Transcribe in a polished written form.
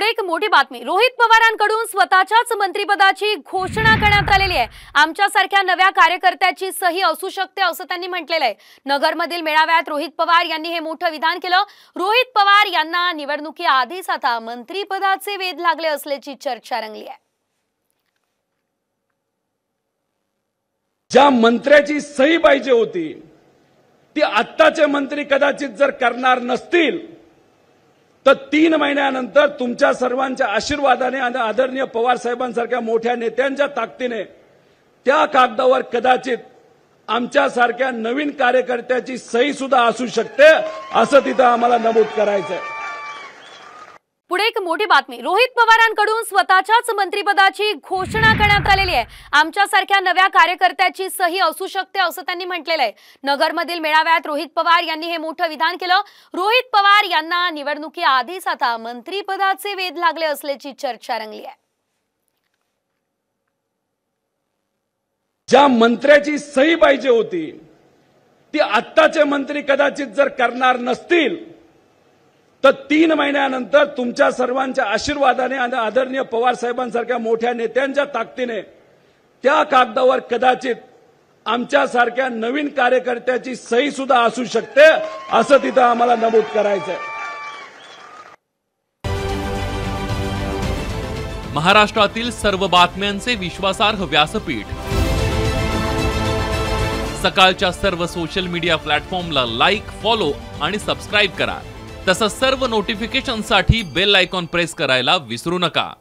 पुढे एक मोठी बातमी। रोहित पवारांकडून स्वतःच्याच मंत्रिपदाची घोषणा करण्यात आलेली आहे। आमच्यासारख्या नव्या कार्यकर्त्याची सही असू शकते असं त्यांनी म्हटलेलं आहे। नगरमधील मेळाव्यात रोहित पवार यांनी हे मोठं विधान केलं। रोहित पवार यांना निवडणुकीआधीच आता मंत्रिपदाचे वेध लागले असल्याची चर्चा रंगली आहे। ज्या मंत्र्याची सही पाहिजे होती ती आत्ताचे मंत्री कदाचित जर करणार नसतील तर 3 महिन्यानंतर तुमच्या सर्वांच्या आशीर्वादाने आणि आदरणीय पवार साहेबांसारख्या मोठ्या नेत्यांच्या ताकदीने त्या कागदावर कदाचित आमच्यासारख्या नवीन कार्यकर्त्याची सही सुद्धा असू शकते असं तिथं आम्हाला नमूद करायचंय। पुढे एक मोठी बातमी। रोहित पवारांकडून स्वतःच्याच मंत्रिपदाची घोषणा करण्यात आलेली आहे। आमच्यासारख्या नव्या कार्यकर्त्याची सही असू शकते असं त्यांनी म्हटलेलं आहे। नगरमधील मेळाव्यात रोहित पवार यांनी हे मोठं विधान केलं। रोहित पवार यांना निवडणुकीआधीच आता मंत्रिपदाचे वेध लागले असल्याची चर्चा रंगली आहे। ज्या मंत्र्याची सही पाहिजे होती ती आत्ताचे मंत्री कदाचित जर करणार नसतील तर 3 महिन्यानंतर तुमच्या सर्वांच्या आशीर्वादाने आणि आदरणीय पवार साहेबांसारख्या मोठ्या नेत्यांच्या ताकदीने त्या कागदावर कदाचित आमच्यासारख्या नवीन कार्यकर्त्याची सही सुद्धा असू शकते असं तिथं आम्हाला नमूद करायचंय। महाराष्ट्रातील सर्व बातम्यांचे विश्वासार्ह व्यासपीठ सकाळच्या सर्व सोशल मीडिया प्लॅटफॉर्मला लाईक, फॉलो आणि सबस्क्राईब करा। तसंच सर्व नोटिफिकेशनसाठी बेल आयकॉन प्रेस करायला विसरू नका।